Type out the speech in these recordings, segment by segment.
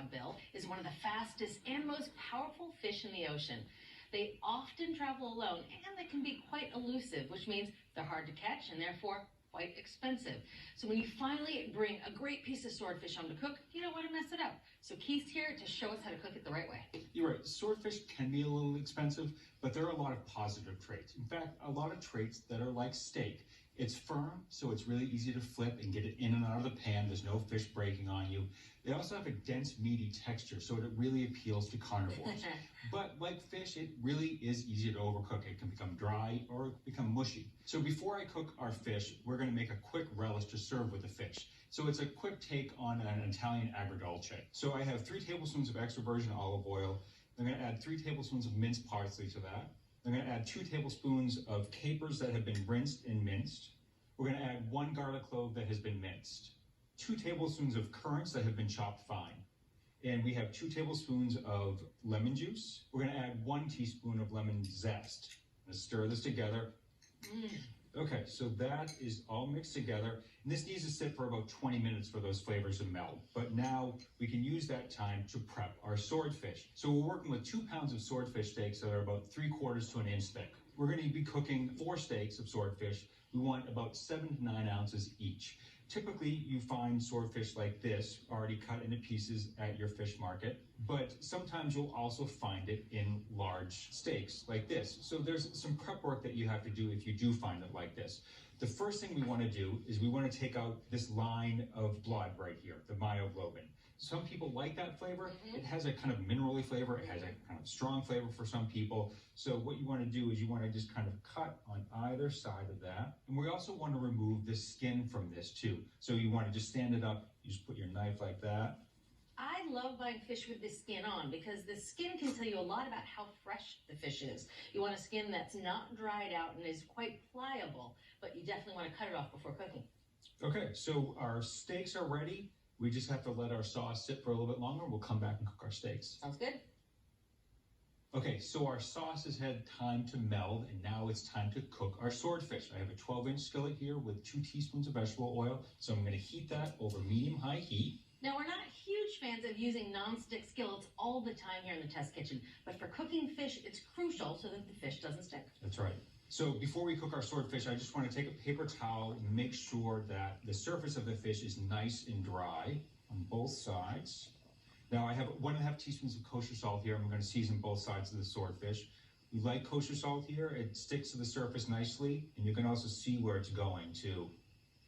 broadbill is one of the fastest and most powerful fish in the ocean. They often travel alone and they can be quite elusive, which means they're hard to catch and therefore quite expensive. So when you finally bring a great piece of swordfish home to cook, you don't want to mess it up. So Keith's here to show us how to cook it the right way. You're right, swordfish can be a little expensive, but there are a lot of positive traits. In fact, a lot of traits that are like steak. It's firm, so it's really easy to flip and get it in and out of the pan. There's no fish breaking on you. They also have a dense, meaty texture, so it really appeals to carnivores. But like fish, it really is easy to overcook. It can become dry or become mushy. So before I cook our fish, we're going to make a quick relish to serve with the fish. So it's a quick take on an Italian agrodolce. So I have 3 tablespoons of extra virgin olive oil. I'm going to add 3 tablespoons of minced parsley to that. I'm going to add 2 tablespoons of capers that have been rinsed and minced. We're going to add 1 garlic clove that has been minced. 2 tablespoons of currants that have been chopped fine. And we have 2 tablespoons of lemon juice. We're going to add 1 teaspoon of lemon zest. I'm going to stir this together. Okay, so that is all mixed together. And this needs to sit for about 20 minutes for those flavors to meld. But now we can use that time to prep our swordfish. So we're working with 2 pounds of swordfish steaks that are about 3/4 to an inch thick. We're going to be cooking 4 steaks of swordfish. We want about 7 to 9 ounces each. Typically, you find swordfish like this already cut into pieces at your fish market, but sometimes you'll also find it in large steaks like this. So there's some prep work that you have to do if you do find it like this. The first thing we want to do is we want to take out this line of blood right here, the myoglobin. Some people like that flavor. It has a kind of minerally flavor. It has a kind of strong flavor for some people. So what you want to do is you want to just kind of cut on either side of that. And we also want to remove the skin from this too. So you want to just stand it up. You just put your knife like that. I love buying fish with the skin on because the skin can tell you a lot about how fresh the fish is. You want a skin that's not dried out and is quite pliable, but you definitely want to cut it off before cooking. Okay, so our steaks are ready. We just have to let our sauce sit for a little bit longer. We'll come back and cook our steaks. Sounds good. Okay, so our sauce has had time to meld, and now it's time to cook our swordfish. I have a 12-inch skillet here with 2 teaspoons of vegetable oil, so I'm going to heat that over medium-high heat. Now, we're not huge fans of using non-stick skillets all the time here in the test kitchen, but for cooking fish, it's crucial so that the fish doesn't stick. That's right. So before we cook our swordfish, I just want to take a paper towel and make sure that the surface of the fish is nice and dry on both sides. Now I have 1.5 teaspoons of kosher salt here. I'm going to season both sides of the swordfish. We like kosher salt here. It sticks to the surface nicely, and you can also see where it's going too.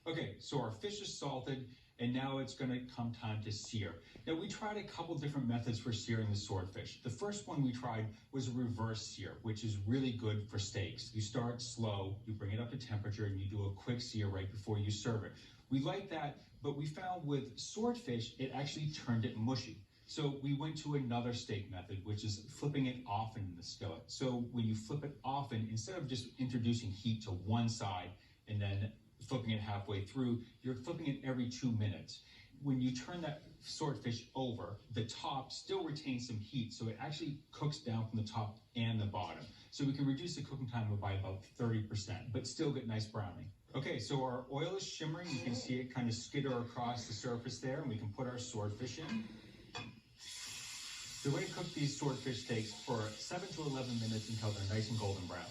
Okay, so our fish is salted, and now it's going to come time to sear. Now, we tried a couple different methods for searing the swordfish. The first one we tried was a reverse sear, which is really good for steaks. You start slow, you bring it up to temperature, and you do a quick sear right before you serve it. We like that, but we found with swordfish, it actually turned it mushy. So we went to another steak method, which is flipping it often in the skillet. So when you flip it often, instead of just introducing heat to one side and then flipping it halfway through, you're flipping it every 2 minutes. When you turn that swordfish over, the top still retains some heat, so it actually cooks down from the top and the bottom. So we can reduce the cooking time by about 30%, but still get nice browning. Okay, so our oil is shimmering. You can see it kind of skitter across the surface there, and we can put our swordfish in. So we're going to cook these swordfish steaks for 7 to 11 minutes until they're nice and golden brown.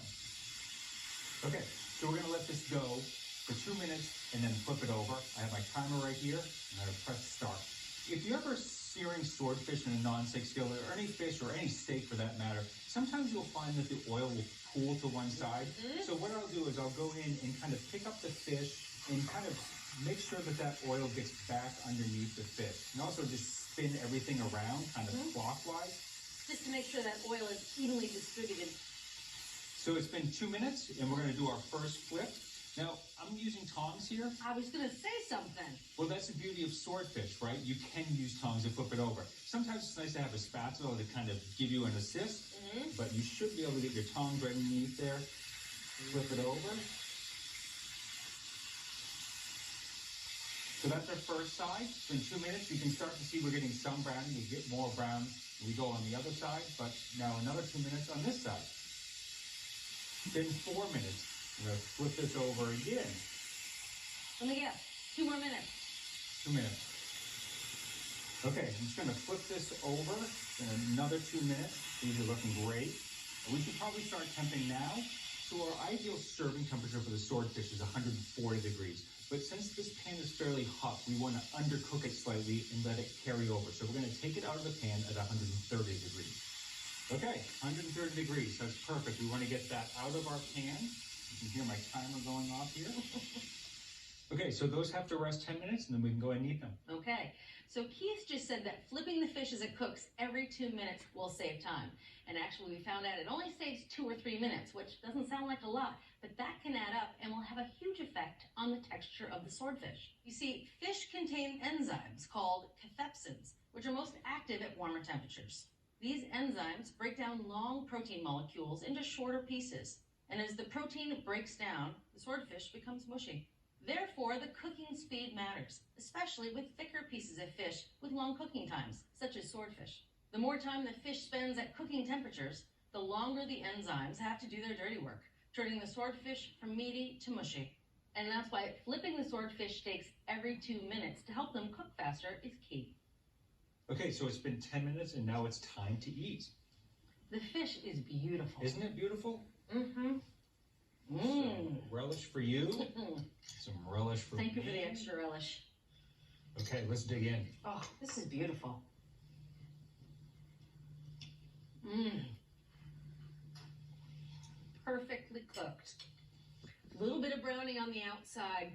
Okay, so we're going to let this go for 2 minutes and then flip it over. I have my timer right here, and I'm going to press start. If you're ever searing swordfish in a non-stick skillet, or any fish, or any steak for that matter, sometimes you'll find that the oil will pool to one side. So what I'll do is I'll go in and kind of pick up the fish and kind of make sure that that oil gets back underneath the fish. And also just spin everything around, kind of clockwise. Just to make sure that oil is evenly distributed. So it's been 2 minutes, and we're going to do our first flip. Now, I'm using tongs here. I was going to say something. Well, that's the beauty of swordfish, right? You can use tongs to flip it over. Sometimes it's nice to have a spatula to kind of give you an assist, but you should be able to get your tongs right underneath there. Flip it over. So that's our first side. So in 2 minutes, you can start to see we're getting some brown. You get more brown. We go on the other side, but now another 2 minutes on this side. Then 4 minutes. I'm going to flip this over again. Let me guess. 2 more minutes. 2 minutes. Okay, I'm just gonna flip this over in another 2 minutes. These are looking great. We should probably start temping now. So our ideal serving temperature for the swordfish is 140 degrees. But since this pan is fairly hot, we want to undercook it slightly and let it carry over. So we're going to take it out of the pan at 130 degrees. Okay, 130 degrees, that's perfect. We want to get that out of our pan. You can hear my timer going off here. Okay, so those have to rest 10 minutes and then we can go ahead and eat them. Okay, so Keith just said that flipping the fish as it cooks every 2 minutes will save time. And actually we found out it only saves 2 or 3 minutes, which doesn't sound like a lot, but that can add up and will have a huge effect on the texture of the swordfish. You see, fish contain enzymes called cathepsins, which are most active at warmer temperatures. These enzymes break down long protein molecules into shorter pieces, and as the protein breaks down, the swordfish becomes mushy. Therefore, the cooking speed matters, especially with thicker pieces of fish with long cooking times, such as swordfish. The more time the fish spends at cooking temperatures, the longer the enzymes have to do their dirty work, turning the swordfish from meaty to mushy. And that's why flipping the swordfish steaks every 2 minutes to help them cook faster is key. Okay, so it's been 10 minutes and now it's time to eat. The fish is beautiful. Isn't it beautiful? Mm-hmm. Some relish for you. Some relish for me. Thank you for the extra relish. Okay, let's dig in. Oh, this is beautiful. Mmm. Perfectly cooked. A little bit of browning on the outside,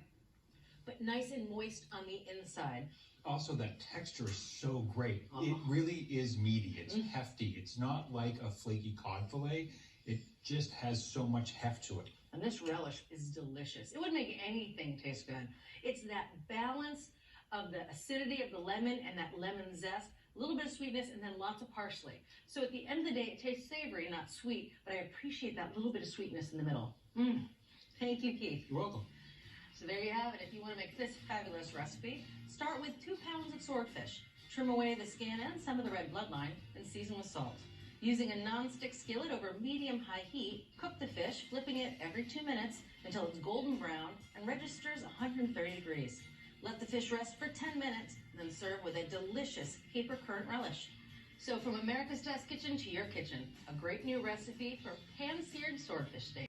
but nice and moist on the inside. Also, that texture is so great. It really is meaty. It's hefty. It's not like a flaky cod fillet. It just has so much heft to it. And this relish is delicious. It would make anything taste good. It's that balance of the acidity of the lemon and that lemon zest, a little bit of sweetness, and then lots of parsley. So at the end of the day, it tastes savory, not sweet, but I appreciate that little bit of sweetness in the middle. Thank you, Keith. You're welcome. So there you have it. If you want to make this fabulous recipe, start with 2 pounds of swordfish. Trim away the skin and some of the red bloodline and season with salt. Using a non-stick skillet over medium-high heat, cook the fish, flipping it every 2 minutes until it's golden brown and registers 130 degrees. Let the fish rest for 10 minutes, then serve with a delicious caper-currant relish. So from America's Test Kitchen to your kitchen, a great new recipe for pan-seared swordfish steak.